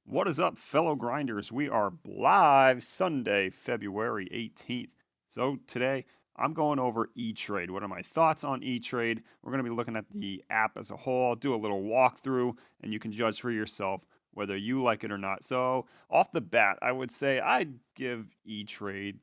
What is up, fellow grinders? We are live Sunday, February 18th. So today I'm going over ETrade. What are my thoughts on ETrade? We're going to be looking at the app as a whole. I'll do a little walkthrough and you can judge for yourself whether you like it or not. So off the bat, I would say I'd give ETrade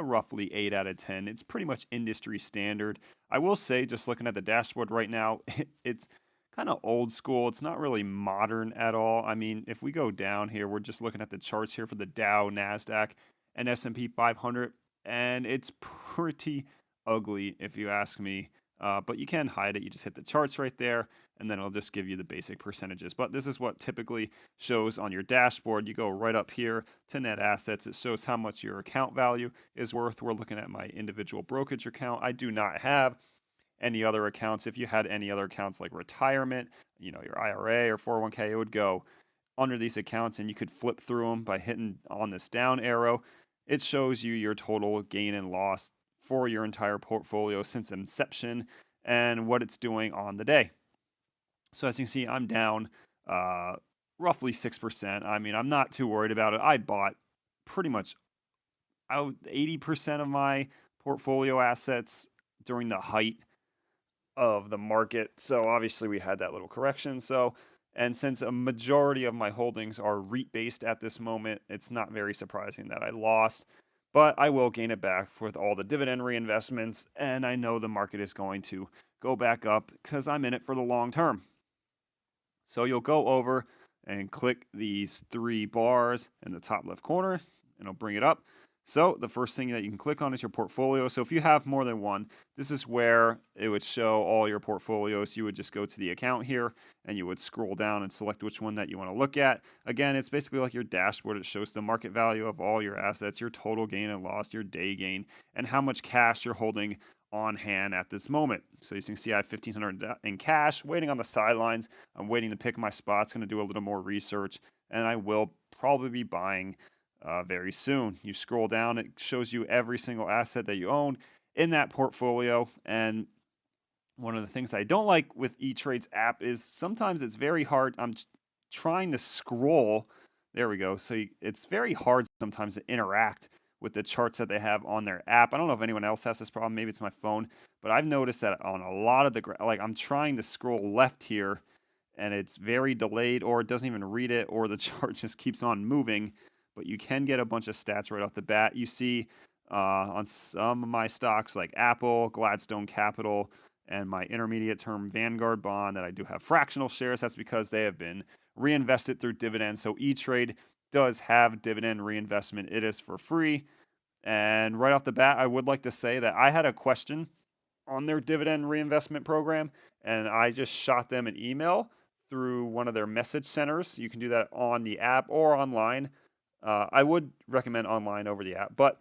roughly 8 out of 10. It's pretty much industry standard. I will say, just looking at the dashboard right now, it's kind of old school. It's not really modern at all. I mean, if we go down here, we're just looking at the charts here for the Dow, Nasdaq, and S&P 500, and it's pretty ugly if you ask me. But you can hide it. You just hit the charts right there, and then it'll just give you the basic percentages. But this is what typically shows on your dashboard. You go right up here to net assets. It shows how much your account value is worth. We're looking at my individual brokerage account. I do not have any other accounts. If you had any other accounts like retirement, your IRA or 401k, it would go under these accounts and you could flip through them by hitting on this down arrow. It shows you your total gain and loss for your entire portfolio since inception and what it's doing on the day. So as you can see, I'm down roughly 6%. I mean, I'm not too worried about it. I bought pretty much out 80% of my portfolio assets during the height of the market. So obviously we had that little correction. And since a majority of my holdings are REIT based at this moment, it's not very surprising that I lost, but I will gain it back with all the dividend reinvestments. And I know the market is going to go back up because I'm in it for the long term. So you'll go over and click these three bars in the top left corner and it'll bring it up. So the first thing that you can click on is your portfolio. So if you have more than one, this is where it would show all your portfolios. You would just go to the account here and you would scroll down and select which one that you want to look at. Again, it's basically like your dashboard. It shows the market value of all your assets, your total gain and loss, your day gain, and how much cash you're holding on hand at this moment. So you can see I have $1,500 in cash waiting on the sidelines. I'm waiting to pick my spots, going to do a little more research, and I will probably be buying very soon. You scroll down, it shows you every single asset that you own in that portfolio. And one of the things I don't like with ETrade's app is sometimes it's very hard. I'm trying to scroll. There we go. So it's very hard sometimes to interact with the charts that they have on their app. I don't know if anyone else has this problem. Maybe it's my phone, but I've noticed that on a lot of like I'm trying to scroll left here and it's very delayed, or it doesn't even read it, or the chart just keeps on moving. But you can get a bunch of stats right off the bat. You see on some of my stocks like Apple, Gladstone Capital, and my intermediate term Vanguard bond that I do have fractional shares. That's because they have been reinvested through dividends. So ETrade does have dividend reinvestment. It is for free. And right off the bat, I would like to say that I had a question on their dividend reinvestment program, and I just shot them an email through one of their message centers. You can do that on the app or online. I would recommend online over the app, but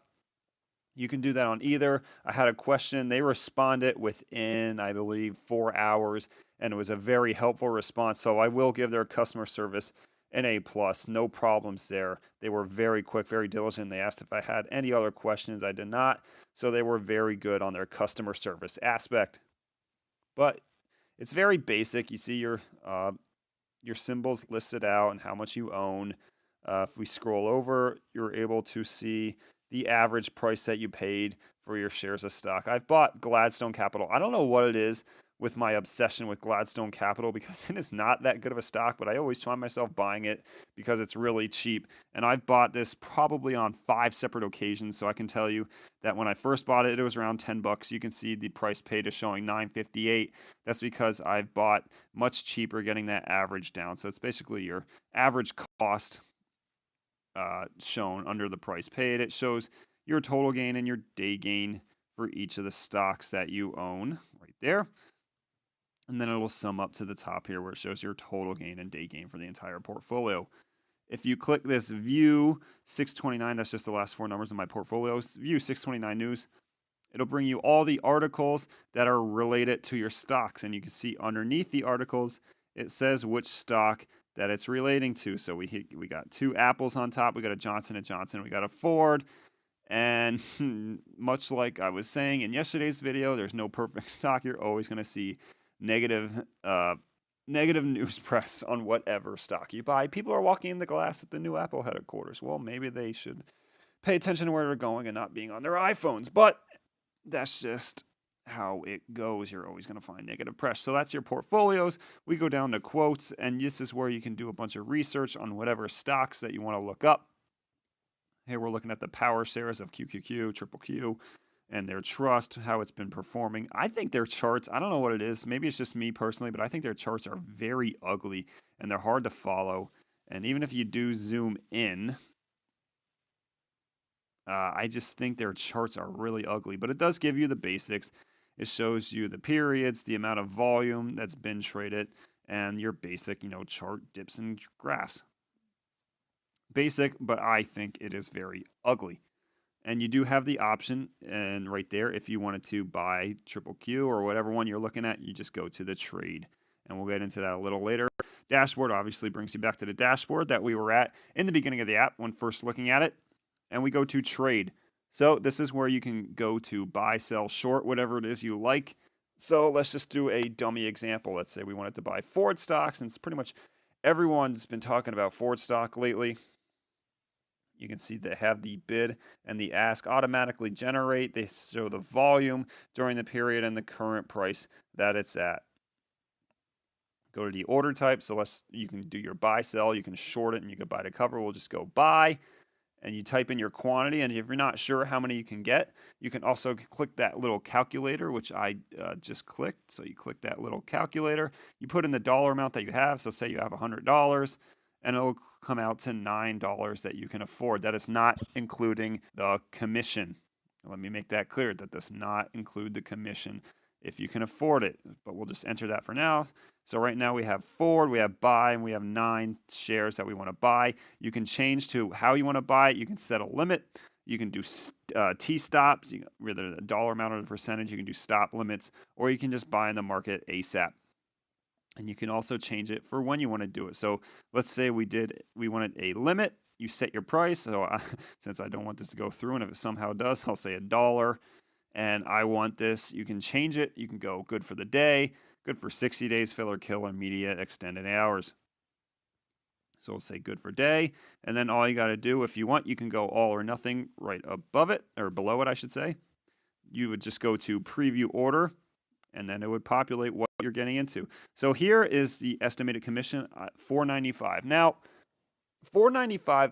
you can do that on either. I had a question. They responded within, I believe, 4 hours, and it was a very helpful response. So I will give their customer service an A+. No problems there. They were very quick, very diligent. They asked if I had any other questions. I did not. So they were very good on their customer service aspect. But it's very basic. You see your symbols listed out and how much you own. If we scroll over, you're able to see the average price that you paid for your shares of stock. I've bought Gladstone Capital. I don't know what it is with my obsession with Gladstone Capital because it is not that good of a stock, but I always find myself buying it because it's really cheap. And I've bought this probably on 5 separate occasions. So I can tell you that when I first bought it, it was around $10. You can see the price paid is showing $9.58. That's because I've bought much cheaper, getting that average down. So it's basically your average cost shown under the price paid. It shows your total gain and your day gain for each of the stocks that you own right there. And then it'll sum up to the top here where it shows your total gain and day gain for the entire portfolio. If you click this view 629, that's just the last 4 numbers of my portfolio, view 629 news, it'll bring you all the articles that are related to your stocks. And you can see underneath the articles, it says which stock that it's relating to. So we got 2 Apples on top, we got a Johnson & Johnson, we got a Ford, and much like I was saying in yesterday's video, there's no perfect stock. You're always going to see negative negative news press on whatever stock you buy. People are walking in the glass at the new Apple headquarters. Well, maybe they should pay attention to where they're going and not being on their iPhones. But that's just how it goes. You're always going to find negative press. So that's your portfolios. We go down to quotes, and this is where you can do a bunch of research on whatever stocks that you want to look up. Here we're looking at the power shares of QQQ, Triple Q, and their trust, how it's been performing. I think their charts, I don't know what it is. Maybe it's just me personally, but I think their charts are very ugly and they're hard to follow. And even if you do zoom in, I just think their charts are really ugly. But it does give you the basics. It shows you the periods, the amount of volume that's been traded, and your basic, chart dips and graphs. Basic, but I think it is very ugly. And you do have the option, and right there, if you wanted to buy Triple Q or whatever one you're looking at, you just go to the trade. And we'll get into that a little later. Dashboard obviously brings you back to the dashboard that we were at in the beginning of the app when first looking at it. And we go to trade. So this is where you can go to buy, sell, short, whatever it is you like. So let's just do a dummy example. Let's say we wanted to buy Ford stocks, and it's pretty much everyone's been talking about Ford stock lately. You can see they have the bid and the ask automatically generate. They show the volume during the period and the current price that it's at. Go to the order type. So you can do your buy, sell. You can short it and you can buy to cover. We'll just go buy. And you type in your quantity. And if you're not sure how many you can get, you can also click that little calculator, which I just clicked. So you click that little calculator. You put in the dollar amount that you have. So say you have $100. And it'll come out to $9 that you can afford. That is not including the commission. Let me make that clear. That does not include the commission if you can afford it. But we'll just enter that for now. So right now we have Ford, we have buy, and we have 9 shares that we want to buy. You can change to how you want to buy it. You can set a limit. You can do T-stops, whether the dollar amount or the percentage. You can do stop limits, or you can just buy in the market ASAP. And you can also change it for when you want to do it. So let's say we wanted a limit. You set your price. So since I don't want this to go through, and if it somehow does, I'll say $1. And I want this. You can change it. You can go good for the day, good for 60 days, fill or kill, immediate, extended hours. So we'll say good for day. And then all you got to do, if you want, you can go all or nothing right above it, or below it, I should say. You would just go to preview order, and then it would populate what you're getting into. So here is the estimated commission at $4.95. Now, $4.95.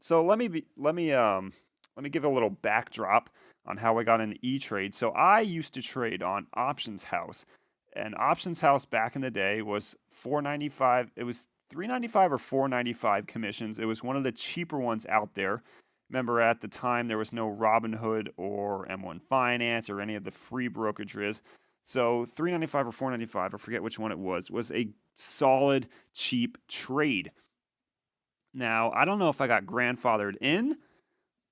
So let me give a little backdrop on how I got into ETrade. So I used to trade on Options House, and Options House back in the day was $4.95. It was $3.95 or $4.95 commissions. It was one of the cheaper ones out there. Remember, at the time there was no Robinhood or M1 Finance or any of the free brokerages. So $3.95 or $4.95, I forget which one it was a solid, cheap trade. Now, I don't know if I got grandfathered in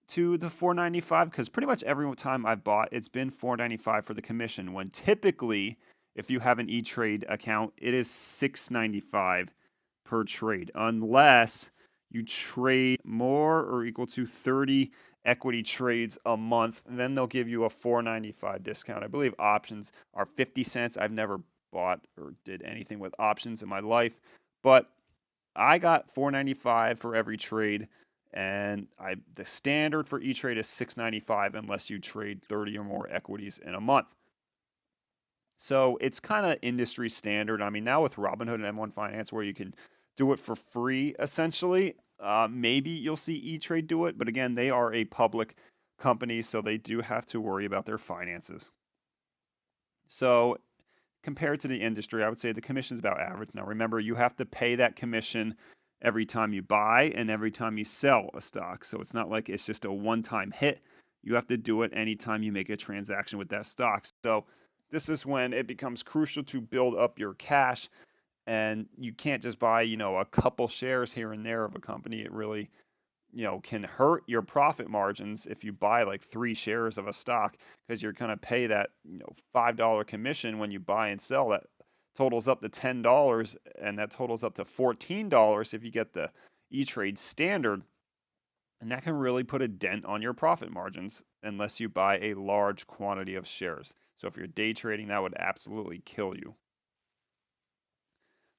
to the $4.95 because pretty much every time I've bought, it's been $4.95 for the commission, when typically, if you have an ETrade account, it is $6.95 per trade, unless you trade more or equal to 30 equity trades a month, and then they'll give you a $4.95 discount. I believe options are 50 cents. I've never bought or did anything with options in my life, but I got $4.95 for every trade, and the standard for ETrade is $6.95 unless you trade 30 or more equities in a month. So it's kind of industry standard. I mean, now with Robinhood and M1 Finance, where you can do it for free, essentially, maybe you'll see ETrade do it. But again, they are a public company, so they do have to worry about their finances. So compared to the industry, I would say the commission is about average. Now, remember, you have to pay that commission every time you buy and every time you sell a stock. So it's not like it's just a one-time hit. You have to do it anytime you make a transaction with that stock. So this is when it becomes crucial to build up your cash, and you can't just buy, a couple shares here and there of a company. It really, can hurt your profit margins if you buy like 3 shares of a stock, because you're going to pay that, $5 commission when you buy and sell. That totals up to $10, and that totals up to $14 if you get the ETrade standard. And that can really put a dent on your profit margins unless you buy a large quantity of shares. So if you're day trading, that would absolutely kill you.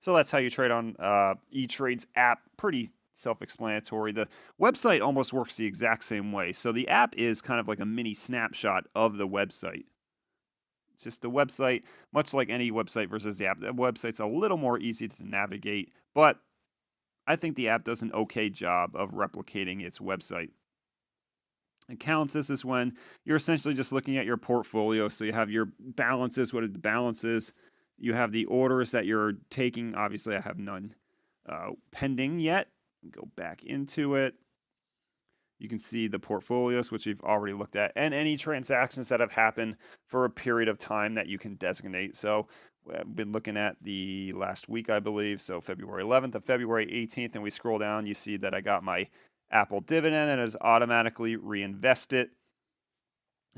So that's how you trade on ETrade's app. Pretty self-explanatory. The website almost works the exact same way. So the app is kind of like a mini snapshot of the website. It's just the website, much like any website versus the app. The website's a little more easy to navigate, but I think the app does an okay job of replicating its website. Accounts, this is when you're essentially just looking at your portfolio. So you have your balances, what are the balances? You have the orders that you're taking. Obviously, I have none pending yet. Go back into it. You can see the portfolios, which we've already looked at, and any transactions that have happened for a period of time that you can designate. So I've been looking at the last week, I believe, so February 11th and February 18th, and we scroll down, you see that I got my Apple dividend and it is automatically reinvested.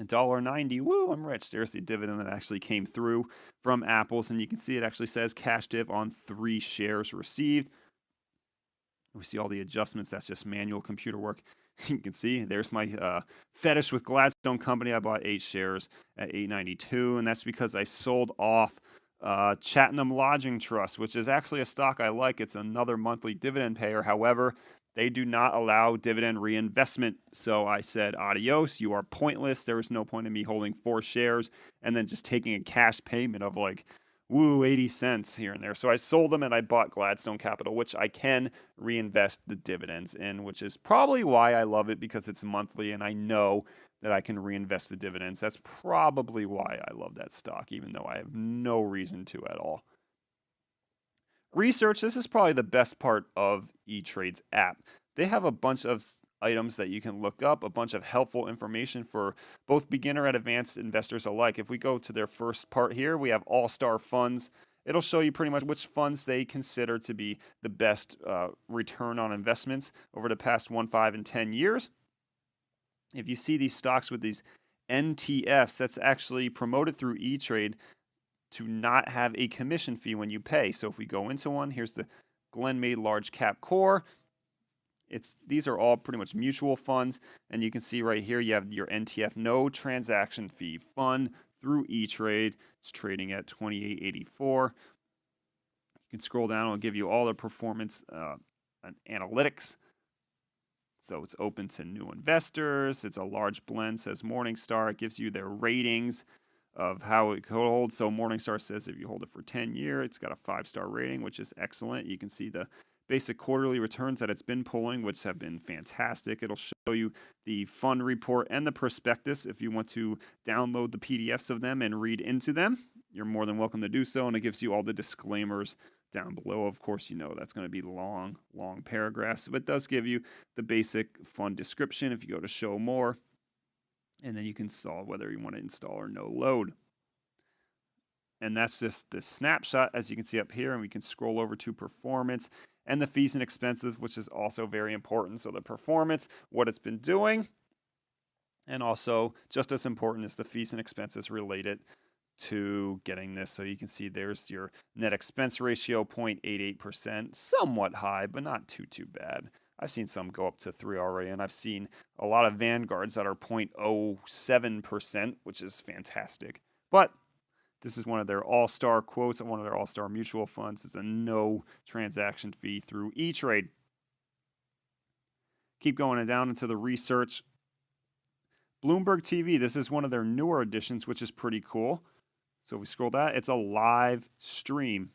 $1.90, woo, I'm rich. There's the dividend that actually came through from Apple's, and you can see it actually says cash div on 3 shares received. We see all the adjustments. That's just manual computer work. You can see there's my fetish with Gladstone Company. I bought 8 shares at $8.92, and that's because I sold off Chatham Lodging Trust, which is actually a stock I like. It's another monthly dividend payer. However, they do not allow dividend reinvestment. So I said, adios, you are pointless. There was no point in me holding 4 shares and then just taking a cash payment of like, 80 cents here and there. So I sold them and I bought Gladstone Capital, which I can reinvest the dividends in, which is probably why I love it, because it's monthly and I know that I can reinvest the dividends. That's probably why I love that stock, even though I have no reason to at all. Research, this is probably the best part of ETrade's app. They have a bunch of items that you can look up, a bunch of helpful information for both beginner and advanced investors alike. If we go to their first part here, we have all-star funds. It'll show you pretty much which funds they consider to be the best return on investments over the past 1, 5, and 10 years. If you see these stocks with these NTFs, that's actually promoted through ETrade to not have a commission fee when you pay. So if we go into one, here's the Glen Made Large Cap Core. These are all pretty much mutual funds, and you can see right here you have your NTF no transaction fee fund through ETrade. It's trading at $28.84. You can scroll down, it'll give you all the performance analytics. So it's open to new investors. It's a large blend, says Morningstar. It gives you their ratings of how it holds. So Morningstar says if you hold it for 10 years, it's got a 5-star rating, which is excellent. You can see the basic quarterly returns that it's been pulling, which have been fantastic. It'll show you the fund report and the prospectus. If you want to download the PDFs of them and read into them, you're more than welcome to do so. And it gives you all the disclaimers down below. Of course, you know that's going to be long paragraphs, but it does give you the basic fund description if you go to show more. And then you can install whether you want to install or no load. And that's just the snapshot, as you can see up here. And we can scroll over to performance and the fees and expenses, which is also very important. So the performance, what it's been doing, and also just as important is the fees and expenses related to getting this. So you can see there's your net expense ratio, 0.88%, somewhat high, but not too bad. I've seen some go up to 3 already, and I've seen a lot of Vanguards that are 0.07%, which is fantastic. But this is one of their all-star quotes, and one of their all-star mutual funds is a no transaction fee through ETrade. Keep going down into the research. Bloomberg TV, this is one of their newer additions, which is pretty cool. So if we scroll down, it's a live stream.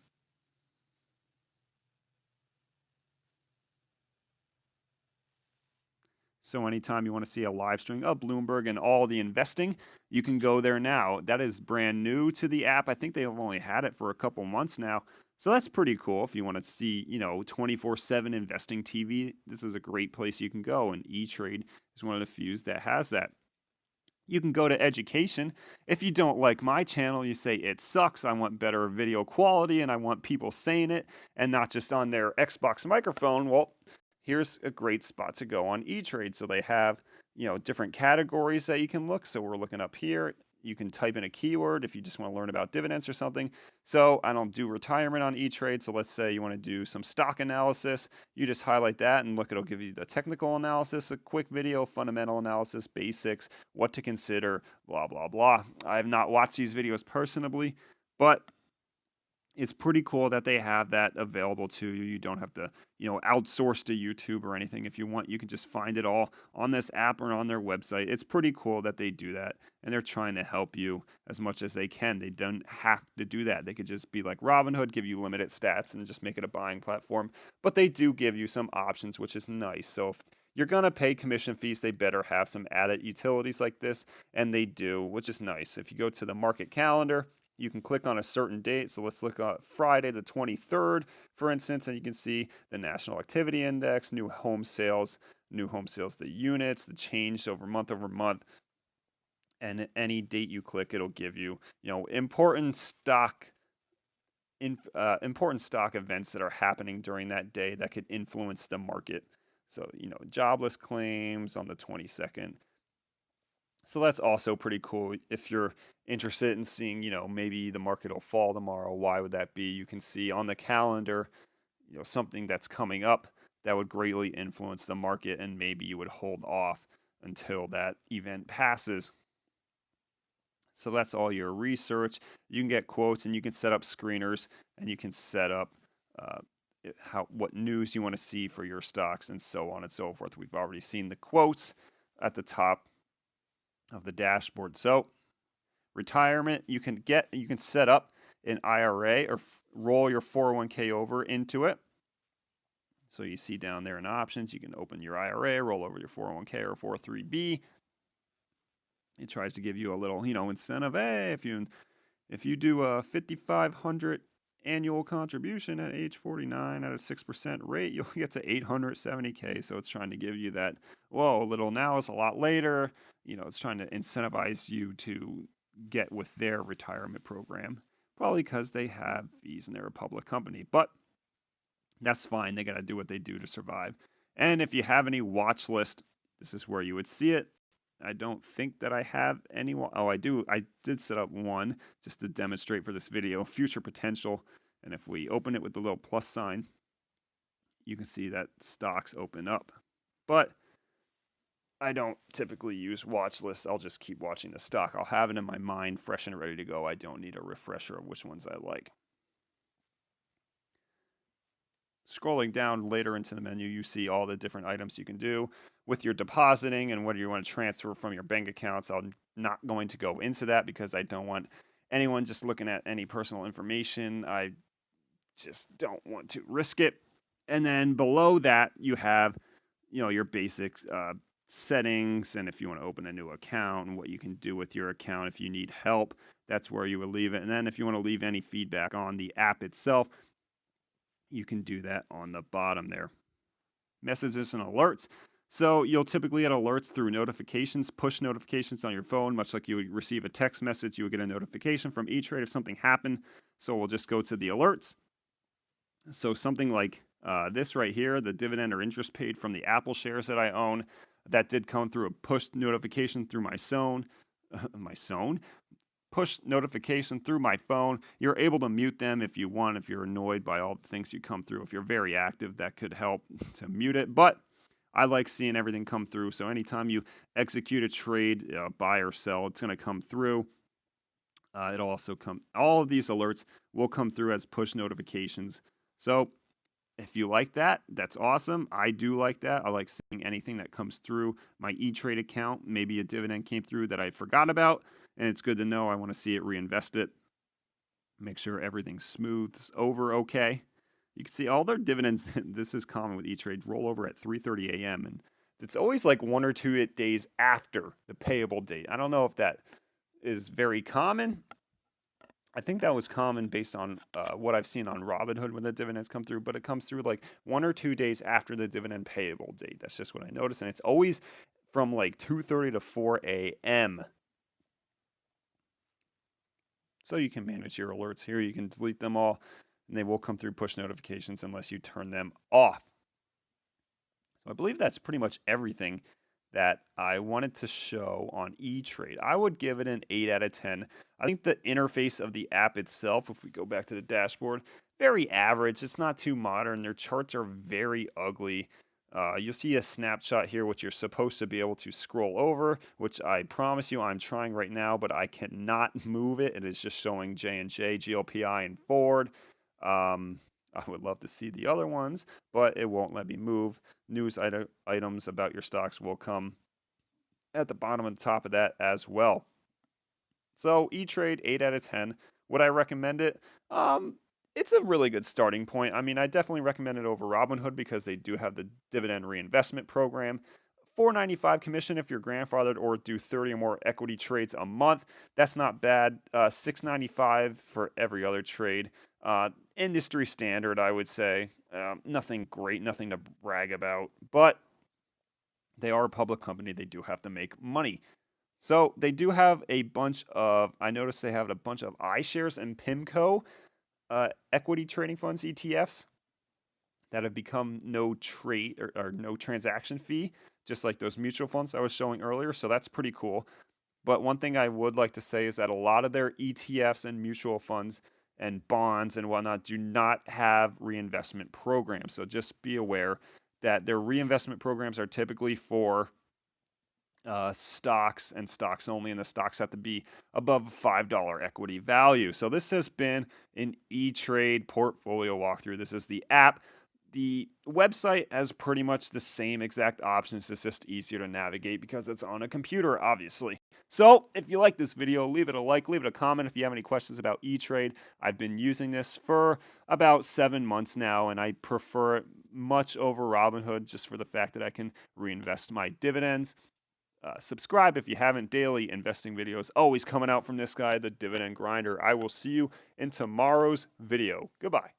So anytime you want to see a live stream of Bloomberg and all the investing, you can go there now. That is brand new to the app. I think they've only had it for a couple months now. So that's pretty cool. If you want to see, 24/7 investing TV, this is a great place you can go. And ETrade is one of the few that has that. You can go to education. If you don't like my channel, you say it sucks, I want better video quality, and I want people saying it and not just on their Xbox microphone. Well, here's a great spot to go on ETrade. So they have, different categories that you can look. So we're looking up here. You can type in a keyword if you just want to learn about dividends or something. So I don't do retirement on ETrade. So let's say you want to do some stock analysis. You just highlight that and look, it'll give you the technical analysis, a quick video, fundamental analysis, basics, what to consider, blah, blah, blah. I have not watched these videos personally, but It's pretty cool that they have that available to you. You don't have to, outsource to YouTube or anything. If you want, you can just find it all on this app or on their website. It's pretty cool that they do that, and they're trying to help you as much as they can. They don't have to do that. They could just be like Robinhood, give you limited stats and just make it a buying platform. But they do give you some options, which is nice. So if you're going to pay commission fees, they better have some added utilities like this, and they do, which is nice. If you go to the market calendar, you can click on a certain date. So let's look at Friday the 23rd, for instance, and you can see the National Activity Index, new home sales, the units, the change over month. And any date you click, it'll give you, important stock events that are happening during that day that could influence the market. So, jobless claims on the 22nd. So that's also pretty cool. If you're interested in seeing, maybe the market will fall tomorrow, why would that be? You can see on the calendar, something that's coming up that would greatly influence the market, and maybe you would hold off until that event passes. So that's all your research. You can get quotes, and you can set up screeners, and you can set up what news you want to see for your stocks, and so on and so forth. We've already seen the quotes at the top of the dashboard. So retirement, you can set up an IRA or roll your 401k over into it. So you see down there in options, you can open your IRA, roll over your 401k or 403b. It tries to give you a little, incentive. Hey, if you do a 5,500 annual contribution at age 49 at a 6% rate, you'll get to 870k. So it's trying to give you that, whoa, a little now is a lot later. It's trying to incentivize you to get with their retirement program, probably because they have fees and they're a public company. But that's fine. They got to do what they do to survive. And if you have any watch list, this is where you would see it. I don't think that I have any. Oh, I do. I did set up one just to demonstrate for this video, future potential. And if we open it with the little plus sign, you can see that stocks open up. But I don't typically use watch lists. I'll just keep watching the stock. I'll have it in my mind, fresh and ready to go. I don't need a refresher of which ones I like. Scrolling down later into the menu, you see all the different items you can do with your depositing and whether you want to transfer from your bank accounts. I'm not going to go into that because I don't want anyone just looking at any personal information. I just don't want to risk it. And then below that, you have, your basic settings, and if you want to open a new account and what you can do with your account. If you need help, that's where you would leave it. And then if you want to leave any feedback on the app itself, you can do that on the bottom there. Messages and alerts. So you'll typically get alerts through notifications, push notifications on your phone, much like you would receive a text message. You would get a notification from ETrade if something happened. So we'll just go to the alerts. So something like this right here, the dividend or interest paid from the Apple shares that I own, that did come through a push notification through my push notification through my phone. You're able to mute them if you want, if you're annoyed by all the things you come through. If you're very active, that could help to mute it. But I like seeing everything come through. So anytime you execute a trade, buy or sell, it's going to come through. It'll also all of these alerts will come through as push notifications. So if you like that, that's awesome. I do like that. I like seeing anything that comes through my ETrade account. Maybe a dividend came through that I forgot about, and it's good to know. I want to see it reinvest it. Make sure everything smooths over okay. You can see all their dividends. This is common with ETrade. Roll over at 3:30 a.m. and it's always like 1 or 2 days after the payable date. I don't know if that is very common. I think that was common based on what I've seen on Robinhood when the dividends come through, but it comes through like 1 or 2 days after the dividend payable date. That's just what I noticed, and it's always from like 2:30 to 4 a.m. So you can manage your alerts here. You can delete them all, and they will come through push notifications unless you turn them off. So I believe that's pretty much everything that I wanted to show on ETrade. I would give it an 8 out of 10. I think the interface of the app itself, if we go back to the dashboard, very average. It's not too modern. Their charts are very ugly. You'll see a snapshot here, which you're supposed to be able to scroll over, which I promise you I'm trying right now, but I cannot move it. It is just showing J&J, GLPI, and Ford. I would love to see the other ones, but it won't let me move. Items about your stocks will come at the bottom and top of that as well. So ETrade 8 out of 10. Would I recommend it? It's a really good starting point. I mean, I definitely recommend it over Robinhood because they do have the dividend reinvestment program. $4.95 commission if you're grandfathered or do 30 or more equity trades a month. That's not bad. $6.95 for every other trade. Industry standard, I would say. Nothing great, nothing to brag about, but they are a public company. They do have to make money. So they do have a bunch of, I noticed they have a bunch of iShares and PIMCO equity trading funds, ETFs, that have become no trade or no transaction fee, just like those mutual funds I was showing earlier. So that's pretty cool. But one thing I would like to say is that a lot of their ETFs and mutual funds and bonds and whatnot do not have reinvestment programs. So just be aware that their reinvestment programs are typically for stocks and stocks only, and the stocks have to be above a $5 equity value. So this has been an ETrade portfolio walkthrough. This is the app. The website has pretty much the same exact options. It's just easier to navigate because it's on a computer, obviously. So if you like this video, leave it a like, leave it a comment if you have any questions about ETrade. I've been using this for about 7 months now, and I prefer it much over Robinhood just for the fact that I can reinvest my dividends. Subscribe if you haven't. Daily investing videos always coming out from this guy, the Dividend Grinder. I will see you in tomorrow's video. Goodbye.